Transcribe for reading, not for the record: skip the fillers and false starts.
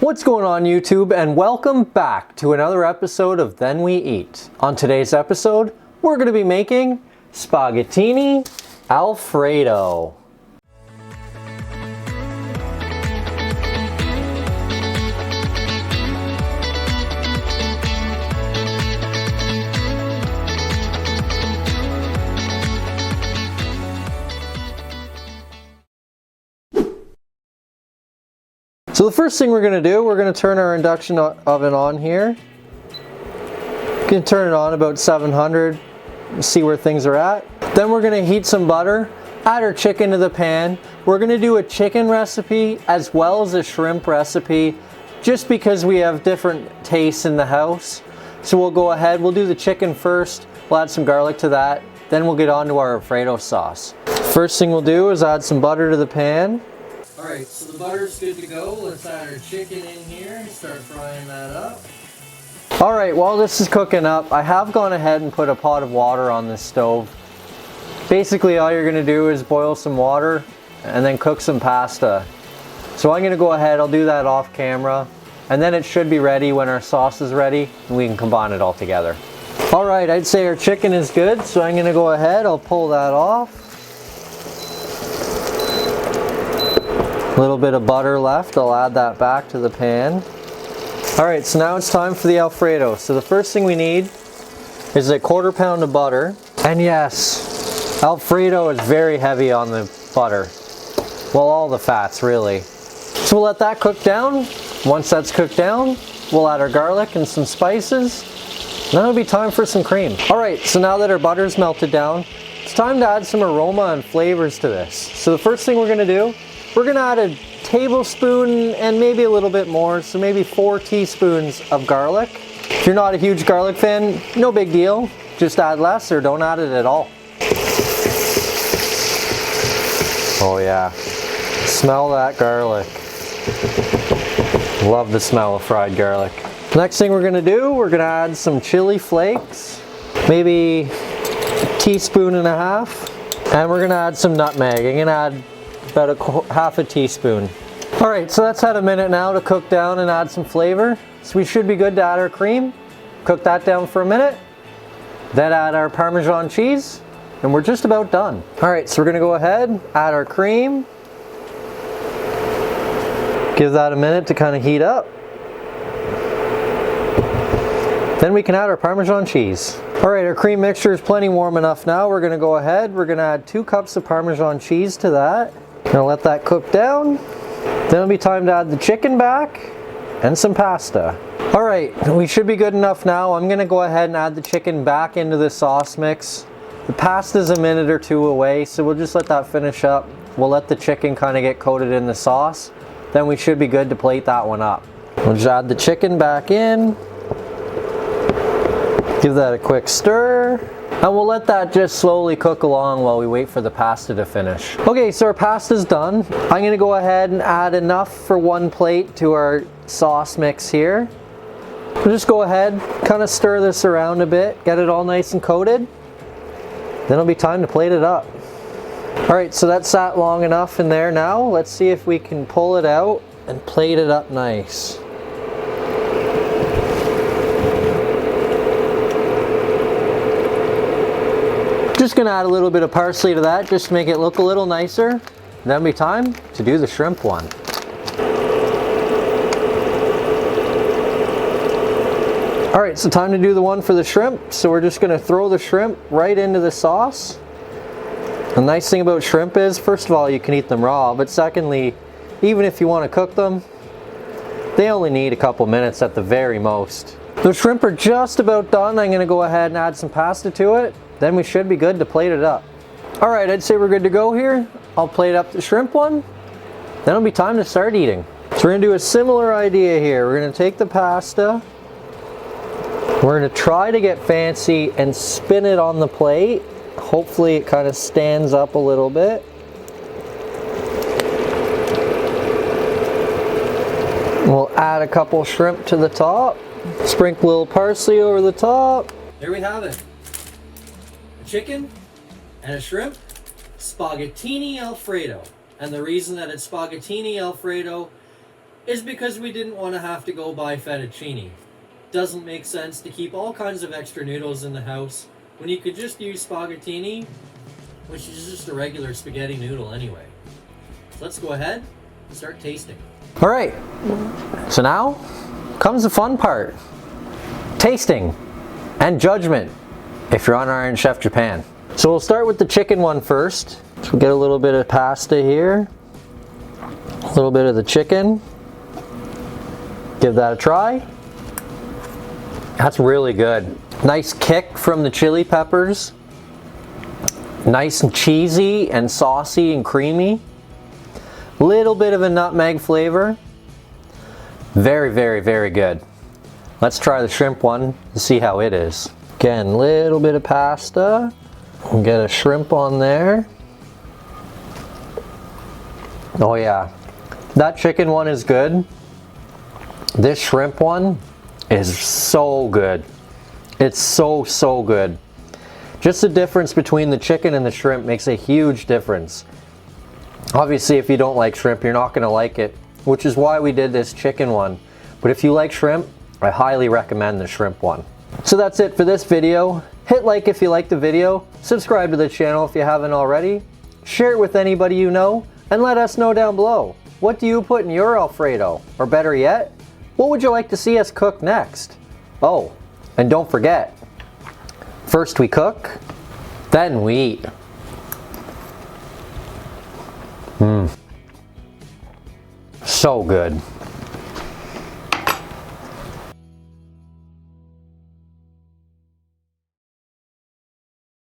What's going on YouTube, and welcome back to another episode of Then We Eat. On today's episode, we're going to be making spaghettini Alfredo. So the first thing we're going to do, we're going to turn our induction oven on here. You can turn it on about 700, see where things are at. Then we're going to heat some butter, add our chicken to the pan. We're going to do a chicken recipe as well as a shrimp recipe, just because we have different tastes in the house. So we'll go ahead, we'll do the chicken first, we'll add some garlic to that, then we'll get on to our Alfredo sauce. First thing we'll do is add some butter to the pan. Alright, so the butter's good to go. Let's add our chicken in here and start frying that up. Alright, while this is cooking up, I have gone ahead and put a pot of water on this stove. Basically all you're going to do is boil some water and then cook some pasta. So I'm going to go ahead, I'll do that off camera, and then it should be ready when our sauce is ready and we can combine it all together. Alright, I'd say our chicken is good, so I'm going to go ahead, I'll pull that off. A little bit of butter left, I'll add that back to the pan. Alright, so now it's time for the Alfredo. So the first thing we need is a 1/4 pound of butter. And yes, Alfredo is very heavy on the butter. Well, all the fats really. So we'll let that cook down. Once that's cooked down, we'll add our garlic and some spices. And then it'll be time for some cream. Alright, so now that our butter's melted down, it's time to add some aroma and flavors to this. So the first thing we're going to do, we're going to add a tablespoon and maybe a little bit more, so maybe 4 teaspoons of garlic. If you're not a huge garlic fan, no big deal. Just add less or don't add it at all. Oh yeah, smell that garlic. Love the smell of fried garlic. Next thing we're going to do, we're going to add some chili flakes, maybe 1.5 teaspoons, and we're going to add some nutmeg. I'm going to add about 1/2 teaspoon. Alright, so that's had a minute now to cook down and add some flavor. So we should be good to add our cream. Cook that down for a minute. Then add our Parmesan cheese. And we're just about done. Alright, so we're going to go ahead, add our cream. Give that a minute to kind of heat up. Then we can add our Parmesan cheese. Alright, our cream mixture is plenty warm enough now. We're going to go ahead, we're going to add 2 cups of Parmesan cheese to that. Gonna let that cook down. Then it'll be time to add the chicken back and some pasta. Alright, we should be good enough now. I'm gonna go ahead and add the chicken back into the sauce mix. The pasta's a minute or 2 away, so we'll just let that finish up. We'll let the chicken kind of get coated in the sauce. Then we should be good to plate that one up. We'll just add the chicken back in. Give that a quick stir. And we'll let that just slowly cook along while we wait for the pasta to finish. Okay, so our pasta's done. I'm going to go ahead and add enough for 1 plate to our sauce mix here. We'll just go ahead, kind of stir this around a bit, get it all nice and coated. Then it'll be time to plate it up. Alright, so that's sat long enough in there now. Let's see if we can pull it out and plate it up nice. Just gonna add a little bit of parsley to that just to make it look a little nicer. Then it'll be time to do the shrimp one. Alright, so time to do the one for the shrimp. So we're just gonna throw the shrimp right into the sauce. The nice thing about shrimp is, first of all, you can eat them raw, but secondly, even if you want to cook them, they only need a couple minutes at the very most. The shrimp are just about done. I'm gonna go ahead and add some pasta to it. Then we should be good to plate it up. Alright, I'd say we're good to go here. I'll plate up the shrimp one. Then it'll be time to start eating. So we're going to do a similar idea here. We're going to take the pasta. We're going to try to get fancy and spin it on the plate. Hopefully it kind of stands up a little bit. We'll add a couple shrimp to the top. Sprinkle a little parsley over the top. There we have it. Chicken and a shrimp spaghettini Alfredo. And the reason that it's spaghettini Alfredo is because we didn't want to have to go buy fettuccine. Doesn't make sense to keep all kinds of extra noodles in the house when you could just use spaghettini, which is just a regular spaghetti noodle anyway. So let's go ahead and start tasting. All right, so now comes the fun part. Tasting and judgment if you're on Iron Chef Japan. So we'll start with the chicken one first. So we'll get a little bit of pasta here, a little bit of the chicken. Give that a try. That's really good. Nice kick from the chili peppers. Nice and cheesy and saucy and creamy. Little bit of a nutmeg flavor. Very, very, very good. Let's try the shrimp one to see how it is. Again, little bit of pasta. We'll get a shrimp on there. Oh yeah, that chicken one is good. This shrimp one is so good. It's so, so good. Just the difference between the chicken and the shrimp makes a huge difference. Obviously, if you don't like shrimp, you're not gonna like it, which is why we did this chicken one. But if you like shrimp, I highly recommend the shrimp one. So that's it for this video. Hit like if you liked the video, subscribe to the channel if you haven't already, share it with anybody you know, and let us know down below. What do you put in your Alfredo? Or better yet, what would you like to see us cook next? Oh, and don't forget, first we cook, then we eat. So good.